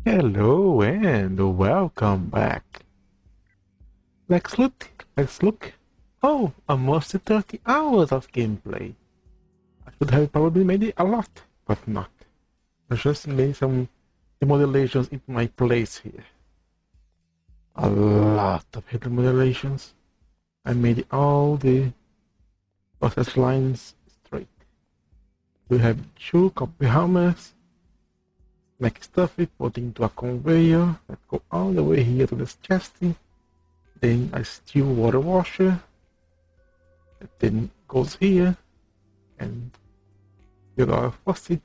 Hello and welcome back. Let's look. Oh, almost 30 hours of gameplay. I should have probably made it a lot, but not. I just made some modulations into my place here. A lot of hidden modulations. I made all the process lines straight. We have two copy hammers. Make stuff it, put into a conveyor that go all the way here to this chesty. Then a steel water washer that then goes here, and you got a faucet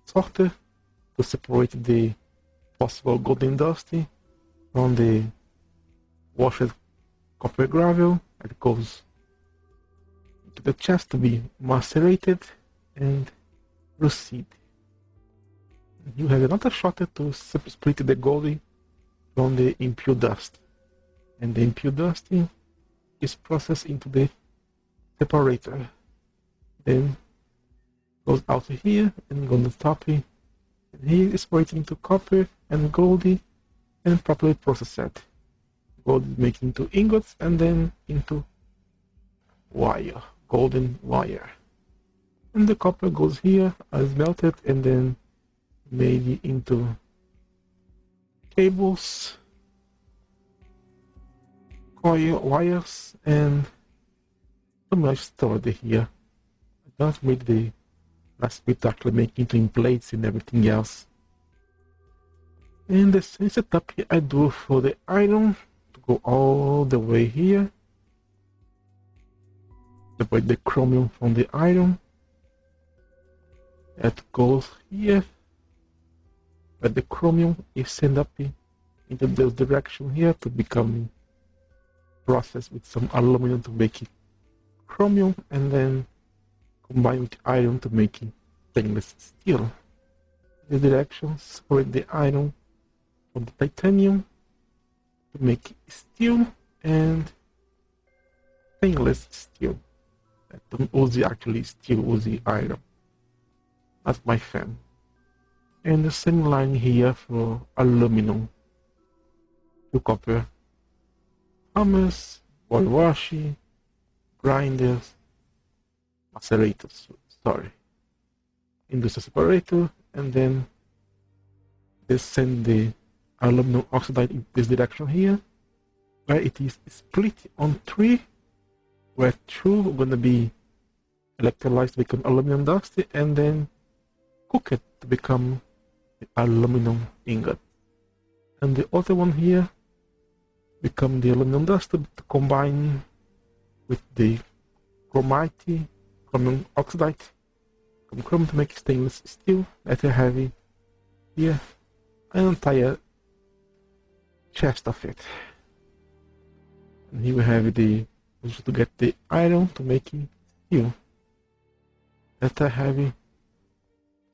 sorter to separate the possible golden dusty from the washed copper gravel that goes to the chest to be macerated and proceed. You have another sorter to split the gold from the impure dust, and the impure dust is processed into the separator. Then goes out here and go on the top, and here is separated into copper and gold and properly processed. Gold is made into ingots and then into wire, golden wire. And the copper goes here as melted and then made into cables, coil wires, and some much stored here. I just made the last bit to actually make into in plates and everything else. And the same setup here I do for the iron to go all the way here. Separate the chromium from the iron. That goes here. But the chromium is sent up into this direction here to become processed with some aluminum to make it chromium, and then combine with iron to make it stainless steel. The directions separate the iron from the titanium to make steel and stainless steel. I don't Uzi actually steel Uzi iron. That's my fan. And the same line here for aluminum, to copper, hammers, ball washing, grinders, macerators, industrial separator, and then they send the aluminum oxide in this direction here, where it is split on three, where two are gonna be electrolyzed to become aluminum dust, and then cook it to become the aluminum ingot. And the other one here become the aluminum dust to combine with the chromium oxide, chromium to make stainless steel that I have here, an entire chest of it. And here we have the to get the iron to make steel that I have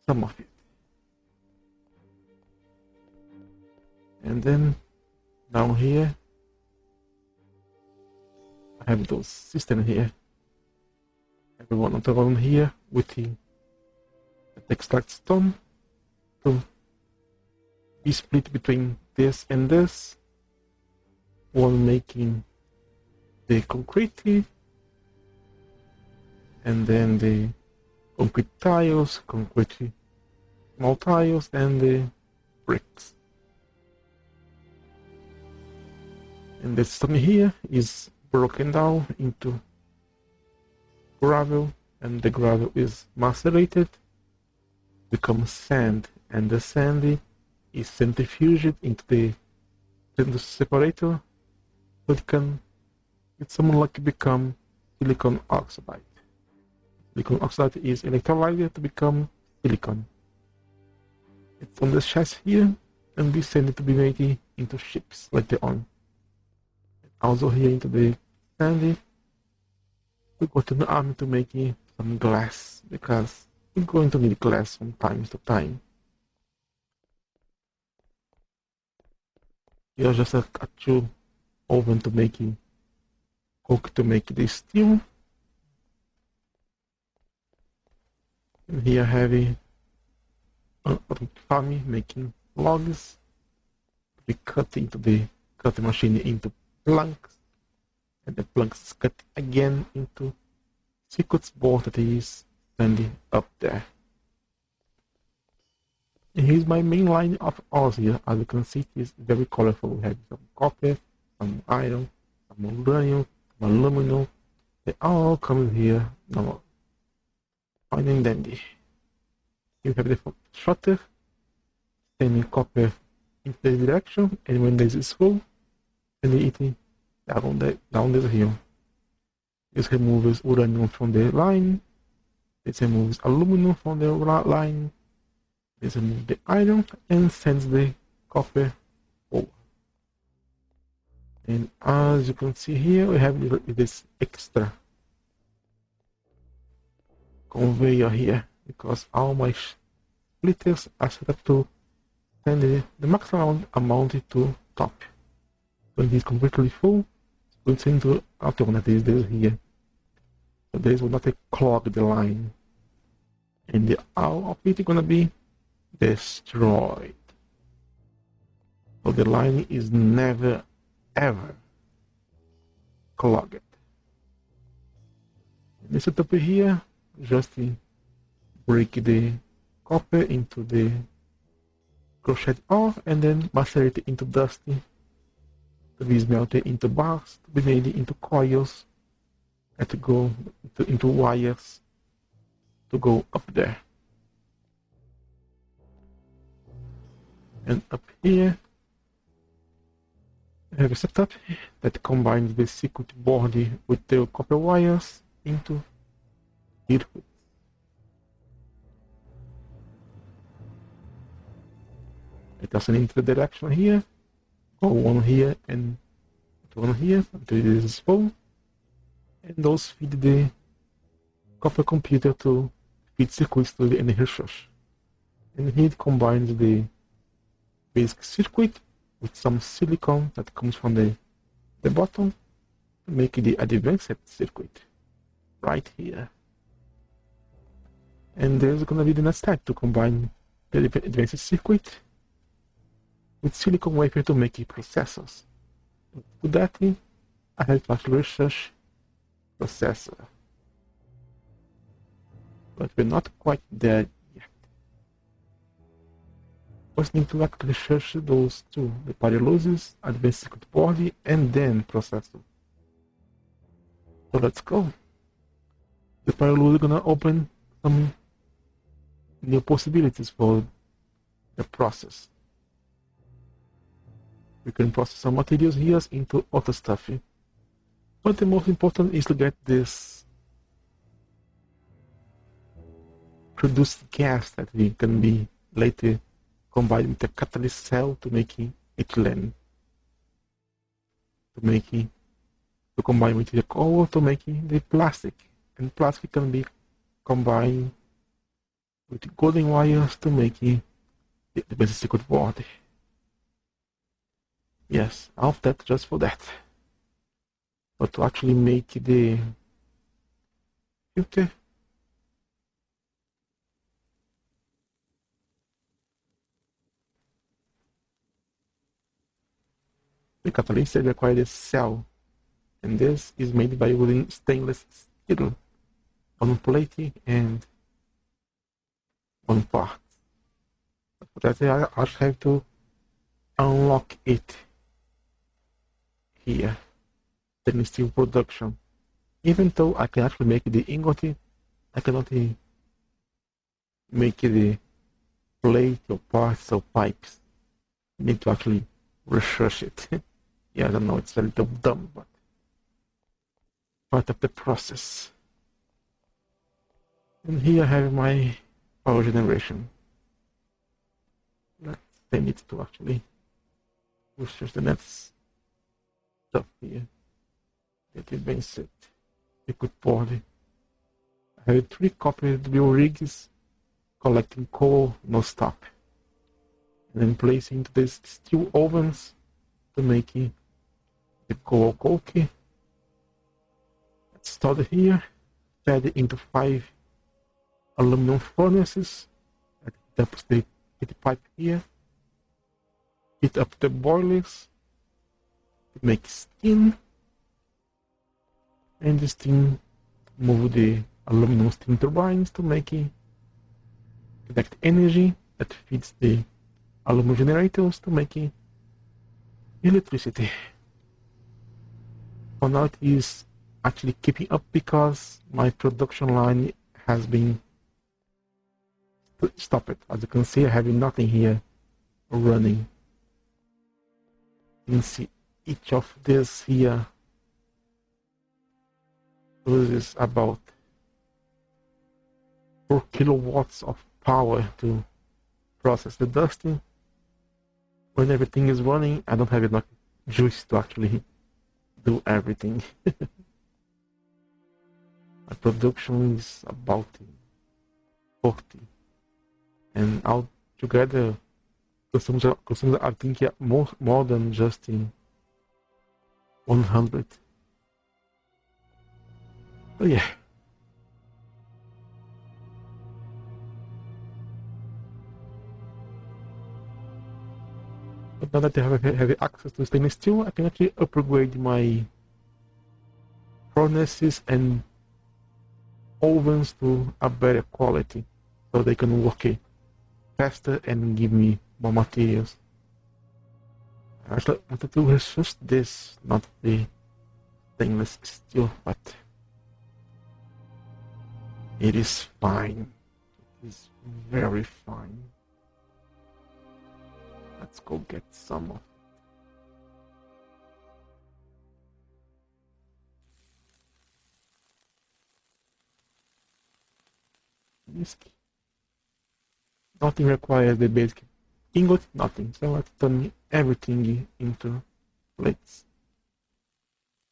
some of it. And then down here I have those systems here. Everyone on the one here with the extract stone to be split between this and this, one making the concrete and then the concrete tiles, concrete small tiles, and the bricks. And the stone here is broken down into gravel, and the gravel is macerated, becomes sand, and the sand is centrifuged into the separator, so it can, it's something like become silicon oxide. Silicon oxide is electrolyzed to become silicon. It's on the chest here, and we send it to be made into ships later on. Also here into the sandy, we go to the army to make some glass, because we're going to need glass from time to time. Here's just a two oven to make coke to make the steel. And here I have a farm making logs we cut into the cutting machine into planks, and the planks cut again into circuit board that is standing up there. And here's my main line of ores here. As you can see, it is very colorful. We have some copper, some iron, some uranium, some aluminum. They all come here. Now, fine and dandy. You have the shutter, sending copper into this direction, and when this is full, and it down this hill. This removes uranium from the line. This removes aluminum from the line. This removes the iron and sends the copper forward. And as you can see here, we have this extra conveyor here because all my splitters are set up to send the maximum amount to top. When it is completely full, it's going to alternatives this here. So this will not clog the line. And the all of it is gonna be destroyed. So the line is never ever clogged. This setup here just break the copper into the crochet ore and then macerate it into dust to be melted into bars, to be made into coils, and to go into wires to go up there. And up here, I have a setup that combines the circuit board with the copper wires into circuit. It doesn't into the direction here, go one here and one here until this is full, and those feed the copper computer to feed circuits to the energy source. And here it combines the basic circuit with some silicon that comes from the bottom to make the advanced circuit right here. And there's gonna be the next step to combine the advanced circuit with silicon wafer to make it processors. To do that, I have to actually research processor. But we're not quite there yet. First need to actually search those two, the parallels, advanced circuit board, and then processor. So let's go. The parallel is gonna open some new possibilities for the process. We can process some materials here into other stuff. But the most important is to get this produced gas that we can be later combined with the catalyst cell to make ethylene. To combine with the coal to make the plastic. And plastic can be combined with the golden wires to make the basic circuit board. Yes, all of that just for that. But to actually make the filter, the catalyst requires a cell, and this is made by using stainless steel on plate and one part. But for that I have to unlock it here. Stainless steel production. Even though I can actually make the ingot, I cannot make the plate or parts or pipes. I need to actually research it. Yeah, I don't know, it's a little dumb, but part of the process. And here I have my power generation. Let's send it to actually research the next stuff here. Get it been set. Liquid board. I have 3 copper drill rigs collecting coal no stop. And then placing into these steel ovens to make the coal coke. It's stored here, fed into 5 aluminum furnaces. That taps the pipe here. heat up the boilers to make steam, and the steam move the aluminum steam turbines to make it collect energy that feeds the aluminum generators to make electricity. For now, it is actually keeping up because my production line has been stopped. As you can see, I have nothing here running. You can see each of this here uses about 4 kilowatts of power to process the dusting. When everything is running, I don't have enough juice to actually do everything. My production is about 40, and altogether customers are thinking more than just in 100. So yeah. But now that I have access to stainless steel, I can actually upgrade my furnaces and ovens to a better quality, so they can work faster and give me more materials. I wanted to resist this, not the stainless steel, but it is fine. It is very fine. Let's go get some of this. Nothing requires the basic ingot, nothing. So let's turn everything into plates.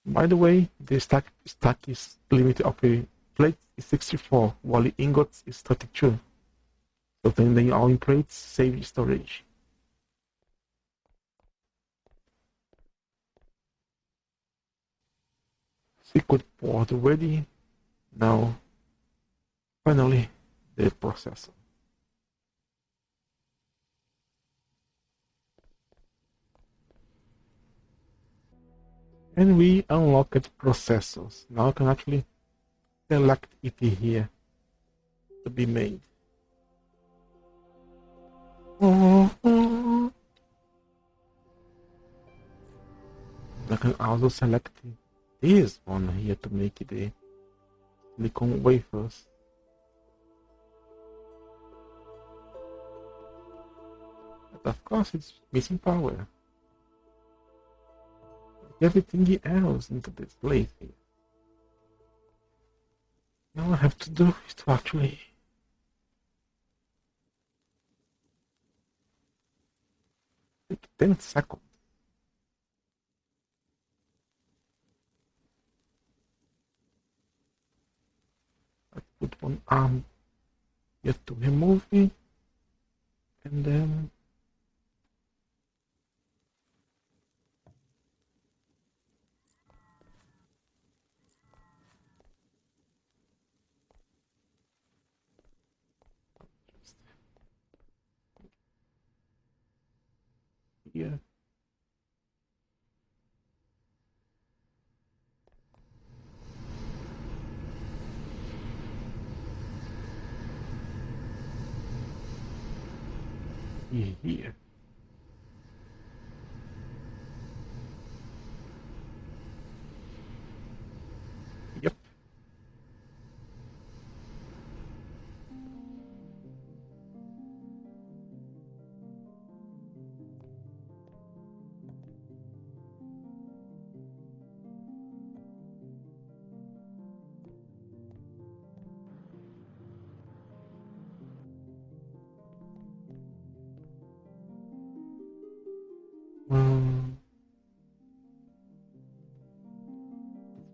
By the way, the stack is limit of a plate is 64, while the ingots is 32. So turning all in plates save storage. Secret board ready. Now, finally, the processor. And we unlocked processors. Now I can actually select it here to be made. I can also select this one here to make it a silicon wafers. But of course it's missing power. Everything else into this place here. All I have to do is to actually take 10 seconds. I put one arm here to remove it, and then here. Here. Yep. Um,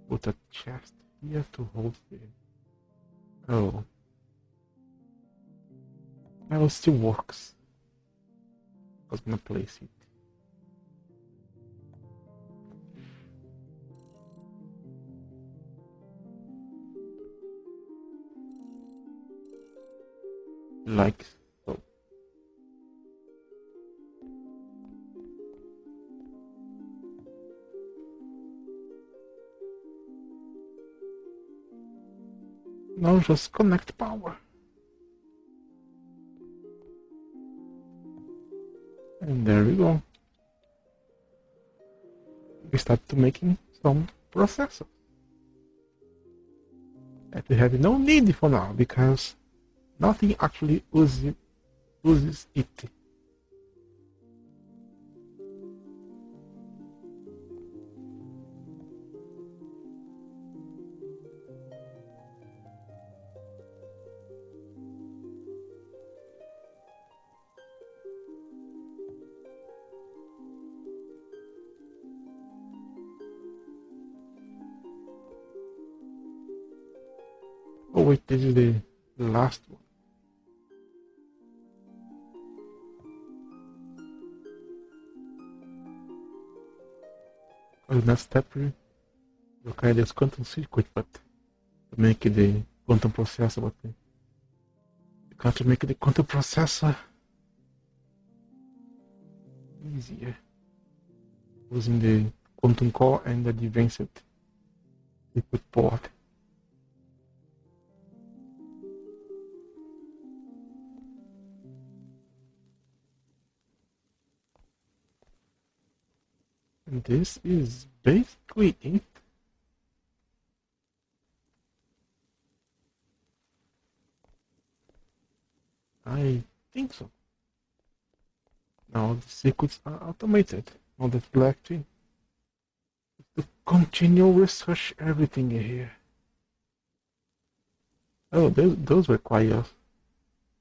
put a chest here to hold it. Oh. Well, it still works. I was gonna place it. Like so. Now just connect power. And there we go. We start to making some processors that we have no need for now because nothing actually uses it. Oh wait, this is the last one. The next step we require this quantum circuit, but to make the quantum processor, but you got to make the quantum processor easier using the quantum core and the advanced circuit board. And this is basically it. I think so. Now the circuits are automated. Now that's left to continue research everything here. Oh, those require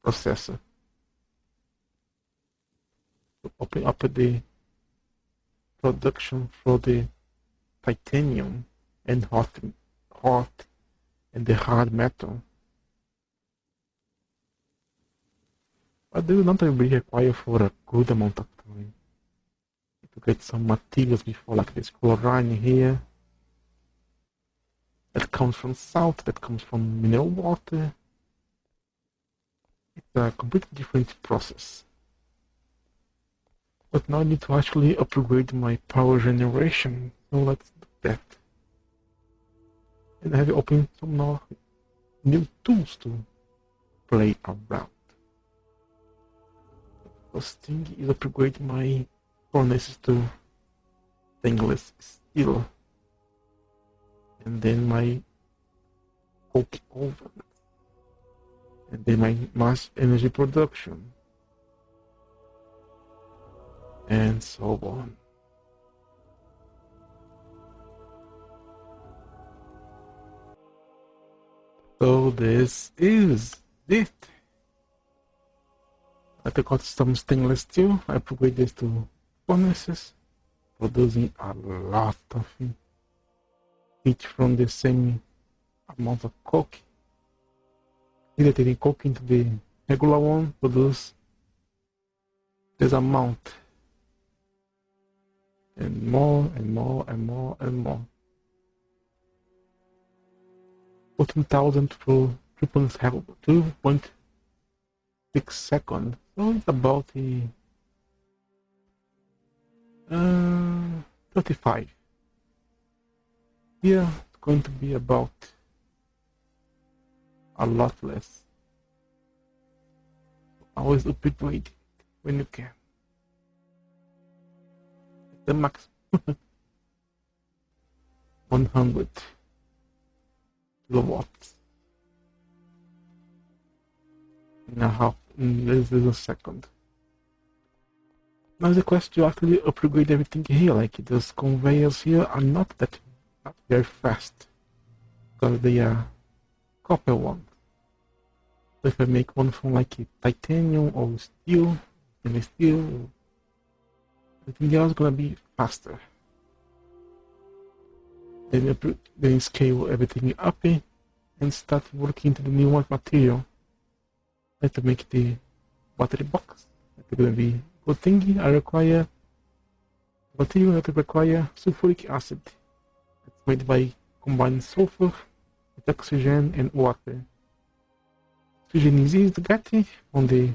processor. To open up the production for the titanium and hot and the hard metal. But they will not be required for a good amount of time. To get some materials before, like this chlorine here. That comes from salt, that comes from mineral water. It's a completely different process. But now I need to actually upgrade my power generation. So let's do that. And I have opened some more new tools to play around. First thing is upgrade my furnaces to stainless steel. And then my coke oven. And then my mass energy production. And so on. So this is it. I took out some stainless steel. I upgrade this to furnaces, producing a lot of heat from the same amount of coke. Either taking coke into the regular one, produce this amount. And more and more and more and more. 14,000 for 2.6 seconds. So it's about the 35. Here it's going to be about a lot less. Always upgrade it when you can. The max 100 kilowatts in a half in less than a second. Now the quest to actually upgrade everything here, like those conveyors here are not very fast because they are copper ones. So if I make one from like titanium or steel, stainless steel, everything else is gonna be faster. Then scale everything up and start working to the new material. Let's make the battery box. That's gonna be good thing. I require material that require sulfuric acid. It's made by combining sulfur with oxygen and water. Oxygen is easy to get on the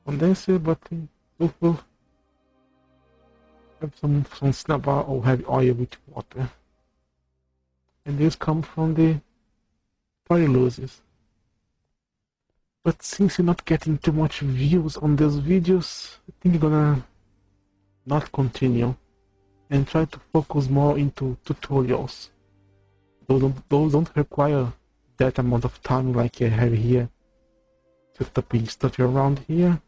condenser, but sulfur have some snapper or heavy oil with water. And this comes from the everybody loses. But since you're not getting too much views on those videos, I think you're gonna not continue and try to focus more into tutorials. Those don't require that amount of time like I have here. Just tapping stuff around here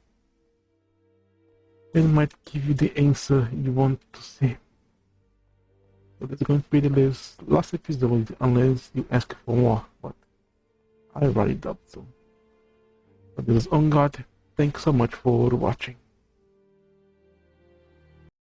and might give you the answer you want to see. So that's going to be the last episode unless you ask for more, but I already doubt so. But this is On God. Thanks so much for watching.